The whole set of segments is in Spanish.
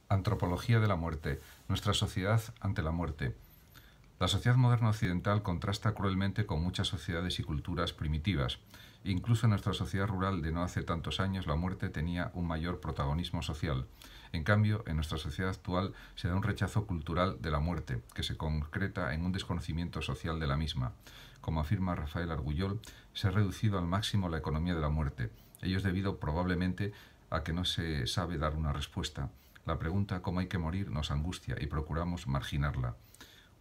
Antropología de la muerte. Nuestra sociedad ante la muerte. La sociedad moderna occidental contrasta cruelmente con muchas sociedades y culturas primitivas. Incluso en nuestra sociedad rural de no hace tantos años la muerte tenía un mayor protagonismo social. En cambio, en nuestra sociedad actual se da un rechazo cultural de la muerte, que se concreta en un desconocimiento social de la misma. Como afirma Rafael Argullol, se ha reducido al máximo la economía de la muerte. Ello es debido probablemente a que no se sabe dar una respuesta. La pregunta ¿cómo hay que morir? Nos angustia y procuramos marginarla.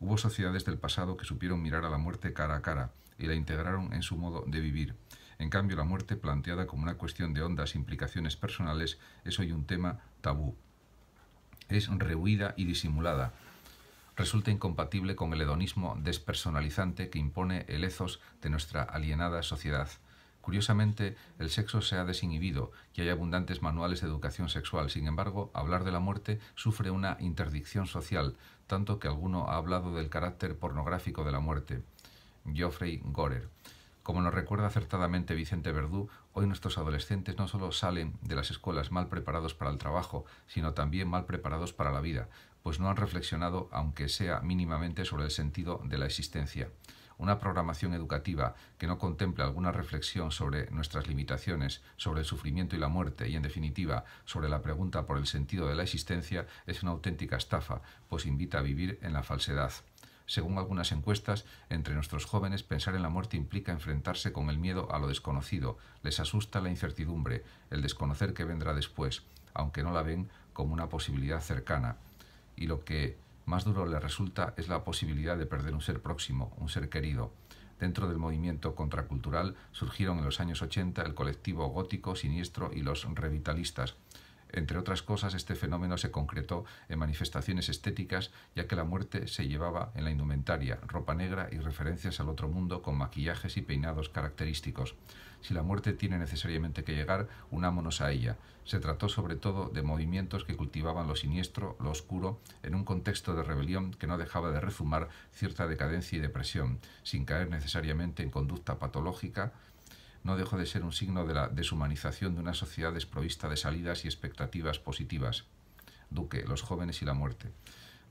Hubo sociedades del pasado que supieron mirar a la muerte cara a cara y la integraron en su modo de vivir. En cambio, la muerte, planteada como una cuestión de hondas implicaciones personales, es hoy un tema tabú. Es rehuida y disimulada. Resulta incompatible con el hedonismo despersonalizante que impone el ethos de nuestra alienada sociedad. Curiosamente, el sexo se ha desinhibido y hay abundantes manuales de educación sexual. Sin embargo, hablar de la muerte sufre una interdicción social, tanto que alguno ha hablado del carácter pornográfico de la muerte. Geoffrey Gorer. Como nos recuerda acertadamente Vicente Verdú, hoy nuestros adolescentes no solo salen de las escuelas mal preparados para el trabajo, sino también mal preparados para la vida, pues no han reflexionado, aunque sea mínimamente, sobre el sentido de la existencia. Una programación educativa que no contemple alguna reflexión sobre nuestras limitaciones, sobre el sufrimiento y la muerte y, en definitiva, sobre la pregunta por el sentido de la existencia es una auténtica estafa, pues invita a vivir en la falsedad. Según algunas encuestas, entre nuestros jóvenes pensar en la muerte implica enfrentarse con el miedo a lo desconocido, les asusta la incertidumbre, el desconocer que vendrá después, aunque no la ven como una posibilidad cercana. Y lo que más duro les resulta es la posibilidad de perder un ser próximo, un ser querido. Dentro del movimiento contracultural surgieron en los años 80 el colectivo gótico, siniestro y los revitalistas. Entre otras cosas, este fenómeno se concretó en manifestaciones estéticas, ya que la muerte se llevaba en la indumentaria, ropa negra y referencias al otro mundo con maquillajes y peinados característicos. Si la muerte tiene necesariamente que llegar, unámonos a ella. Se trató sobre todo de movimientos que cultivaban lo siniestro, lo oscuro, en un contexto de rebelión que no dejaba de rezumar cierta decadencia y depresión, sin caer necesariamente en conducta patológica. No dejó de ser un signo de la deshumanización de una sociedad desprovista de salidas y expectativas positivas. Duque, los jóvenes y la muerte.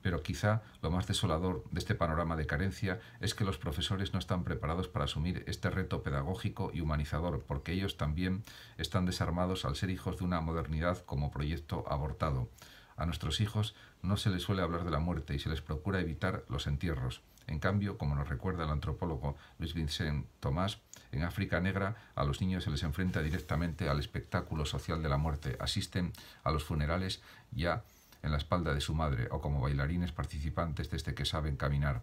Pero quizá lo más desolador de este panorama de carencia es que los profesores no están preparados para asumir este reto pedagógico y humanizador, porque ellos también están desarmados al ser hijos de una modernidad como proyecto abortado. A nuestros hijos no se les suele hablar de la muerte y se les procura evitar los entierros. En cambio, como nos recuerda el antropólogo Luis Vincent Tomás, en África Negra a los niños se les enfrenta directamente al espectáculo social de la muerte. Asisten a los funerales ya en la espalda de su madre o como bailarines participantes desde que saben caminar.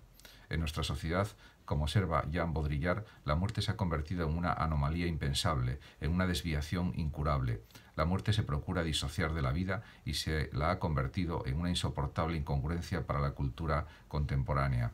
En nuestra sociedad, como observa Jean Baudrillard, la muerte se ha convertido en una anomalía impensable, en una desviación incurable. La muerte se procura disociar de la vida y se la ha convertido en una insoportable incongruencia para la cultura contemporánea.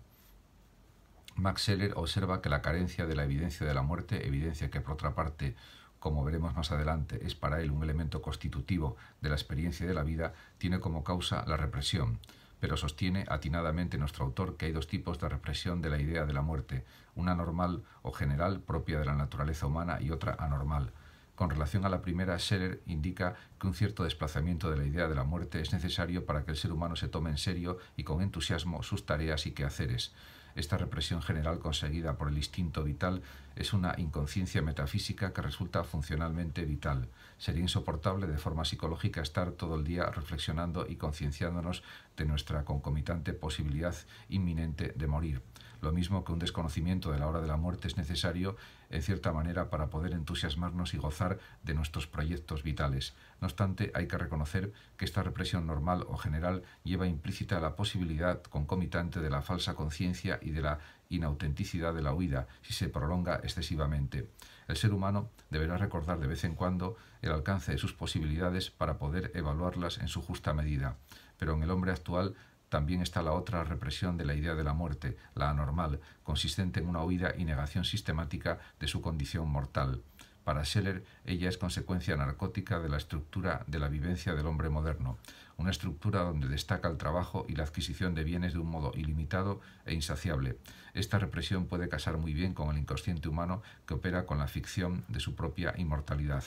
Max Scheler observa que la carencia de la evidencia de la muerte, evidencia que por otra parte, como veremos más adelante, es para él un elemento constitutivo de la experiencia de la vida, tiene como causa la represión. Pero sostiene atinadamente nuestro autor que hay dos tipos de represión de la idea de la muerte, una normal o general propia de la naturaleza humana y otra anormal. Con relación a la primera, Scheler indica que un cierto desplazamiento de la idea de la muerte es necesario para que el ser humano se tome en serio y con entusiasmo sus tareas y quehaceres. Esta represión general conseguida por el instinto vital es una inconsciencia metafísica que resulta funcionalmente vital. Sería insoportable de forma psicológica estar todo el día reflexionando y concienciándonos de nuestra concomitante posibilidad inminente de morir. Lo mismo que un desconocimiento de la hora de la muerte es necesario, en cierta manera, para poder entusiasmarnos y gozar de nuestros proyectos vitales. No obstante, hay que reconocer que esta represión normal o general lleva implícita la posibilidad concomitante de la falsa conciencia y de la inautenticidad de la huida, si se prolonga excesivamente. El ser humano deberá recordar de vez en cuando el alcance de sus posibilidades para poder evaluarlas en su justa medida. Pero en el hombre actual también está la otra represión de la idea de la muerte, la anormal, consistente en una huida y negación sistemática de su condición mortal. Para Scheler, ella es consecuencia narcótica de la estructura de la vivencia del hombre moderno, una estructura donde destaca el trabajo y la adquisición de bienes de un modo ilimitado e insaciable. Esta represión puede casar muy bien con el inconsciente humano que opera con la ficción de su propia inmortalidad.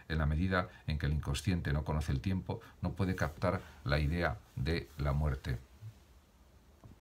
En la medida en que el inconsciente no conoce el tiempo, no puede captar la idea de la muerte.